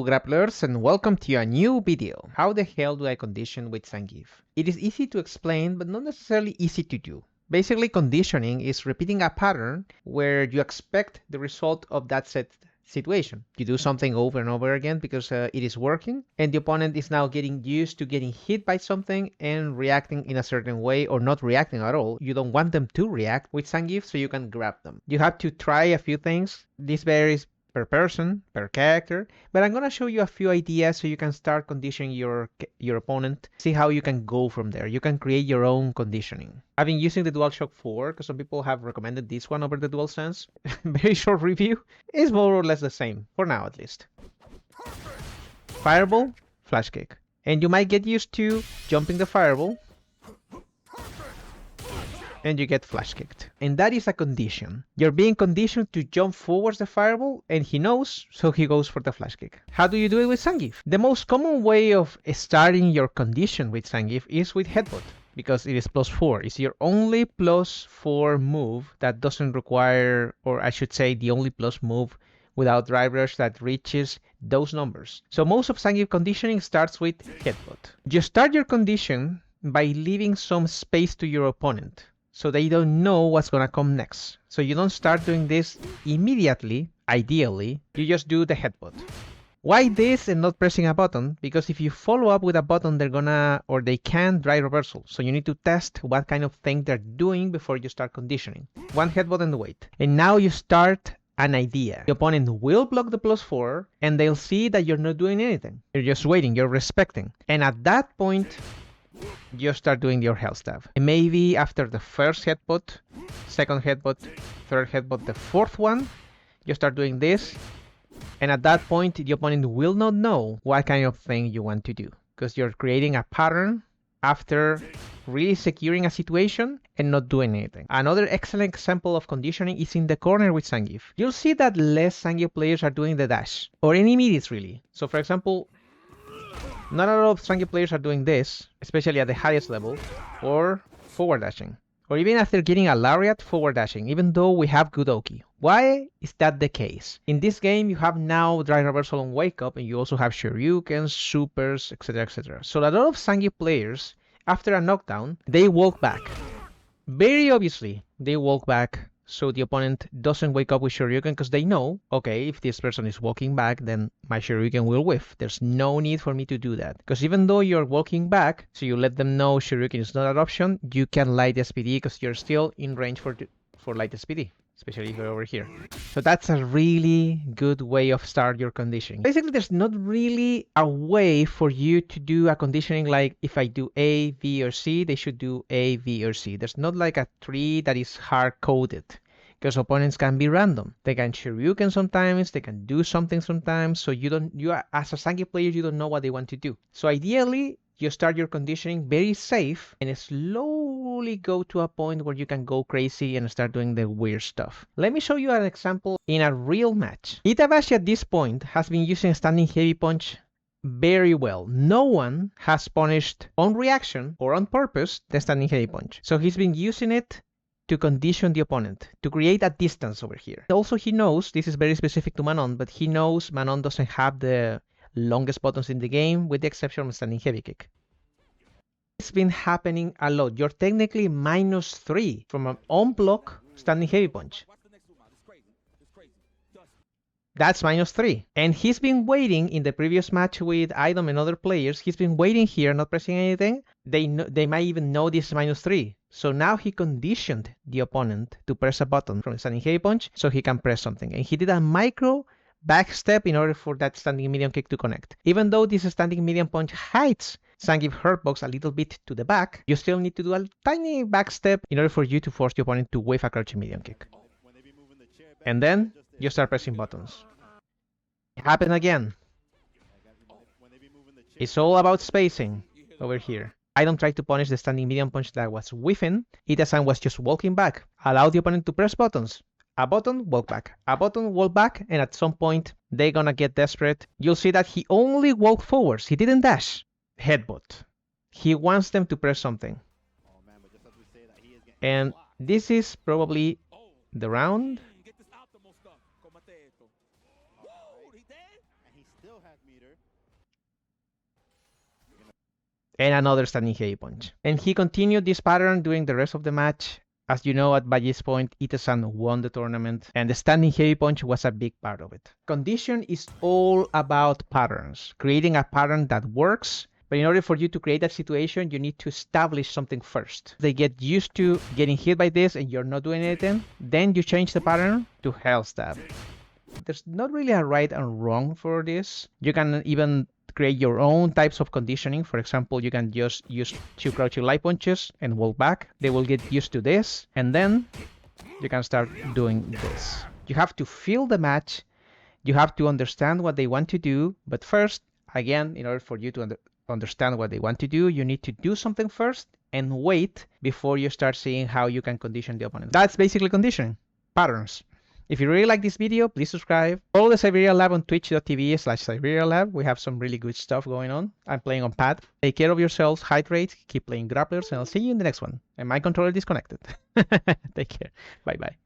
Hello grapplers and welcome to a new video. How the hell do I condition with Zangief? It is easy to explain but not necessarily easy to do. Basically conditioning is repeating a pattern where you expect the result of that set situation. You do something over and over again because it is working and the opponent is now getting used to getting hit by something and reacting in a certain way or not reacting at all. You don't want them to react with Zangief so you can grab them. You have to try a few things. This varies per person, per character, but I'm gonna show you a few ideas so you can start conditioning your opponent, see how you can go from there. You can create your own conditioning. I've been using the DualShock 4 because some people have recommended this one over the DualSense. Very short review. It's more or less the same, for now at least. Fireball, flash kick. And you might get used to jumping the fireball, and you get flash kicked. And that is a condition. You're being conditioned to jump forwards the fireball, and he knows, so he goes for the flash kick. How do you do it with Zangief? The most common way of starting your condition with Zangief is with Headbutt, because it is +4. It's your only +4 move that doesn't require, or I should say the only plus move without drive rush that reaches those numbers. So most of Zangief conditioning starts with Headbutt. You start your condition by leaving some space to your opponent, so they don't know what's gonna come next. So you don't start doing this immediately, ideally, you just do the headbutt. Why this and not pressing a button? Because if you follow up with a button, they're gonna, or they can dry reversal. So you need to test what kind of thing they're doing before you start conditioning. One headbutt and wait. And now you start an idea. The opponent will block the +4 and they'll see that you're not doing anything. You're just waiting, you're respecting. And at that point, you start doing your health stab. And maybe after the first headbutt, second headbutt, third headbutt, the fourth one, you start doing this. And at that point, the opponent will not know what kind of thing you want to do, because you're creating a pattern after really securing a situation and not doing anything. Another excellent example of conditioning is in the corner with Zangief. You'll see that less Zangief players are doing the dash, or any immediates really. So for example, not a lot of Zangief players are doing this, especially at the highest level, or forward dashing. Or even after getting a lariat, forward dashing, even though we have good Oki. Why is that the case? In this game, you have now dry reversal on wake up, and you also have Shoryukens, supers, etc, etc. So a lot of Zangief players, after a knockdown, they walk back. Very obviously, they walk back so the opponent doesn't wake up with Shoryuken, because they know, okay, if this person is walking back, then my Shoryuken will whiff. There's no need for me to do that. Because even though you're walking back, so you let them know Shoryuken is not an option, you can light SPD because you're still in range for light SPD, especially if you're over here. So that's a really good way of start your conditioning. Basically, there's not really a way for you to do a conditioning like if I do A, B, or C, they should do A, B, or C. There's not like a tree that is hard-coded, because opponents can be random. They can Shoryuken sometimes, they can do something sometimes, so as a Zangief player, you don't know what they want to do. So ideally, you start your conditioning very safe and slowly go to a point where you can go crazy and start doing the weird stuff. Let me show you an example in a real match. Itabashi at this point has been using standing heavy punch very well. No one has punished on reaction or on purpose the standing heavy punch. So he's been using it to condition the opponent, to create a distance over here. Also, he knows, this is very specific to Manon, but he knows Manon doesn't have the longest buttons in the game, with the exception of standing heavy kick. It's been happening a lot. You're technically -3 from an on-block standing heavy punch. That's -3. And he's been waiting in the previous match with Idom and other players. He's been waiting here, not pressing anything. They might even know this is -3. So now he conditioned the opponent to press a button from the standing heavy punch so he can press something. And he did a micro back step in order for that standing medium kick to connect. Even though this standing medium punch hides Zangief hurtbox a little bit to the back, you still need to do a tiny back step in order for you to force the opponent to whiff a crouching medium kick. And then you start pressing buttons. It happened again. It's all about spacing over here. I don't try to punish the standing medium punch that was whiffing. Ita-san was just walking back. Allow the opponent to press buttons. A button, walk back. A button, walk back. And at some point, they're gonna get desperate. You'll see that he only walked forwards. He didn't dash. Headbutt. He wants them to press something. And this is probably the round. And another standing heavy punch. And he continued this pattern during the rest of the match. As you know, at by this point, Ita-san won the tournament, and the standing heavy punch was a big part of it. Condition is all about patterns, creating a pattern that works. But in order for you to create that situation, you need to establish something first. They get used to getting hit by this and you're not doing anything. Then you change the pattern to hell stab. There's not really a right and wrong for this. You can even create your own types of conditioning. For example, you can just use 2 crouching light punches and walk back. They will get used to this, and then you can start doing this. You have to feel the match. You have to understand what they want to do. But first, again, in order for you to understand what they want to do, you need to do something first and wait before you start seeing how you can condition the opponent. That's basically conditioning. Patterns. If you really like this video, please subscribe. Follow the Siberia Lab on twitch.tv/Siberia Lab. We have some really good stuff going on. I'm playing on pad. Take care of yourselves, hydrate, keep playing grapplers, and I'll see you in the next one. And my controller disconnected. Take care. Bye-bye.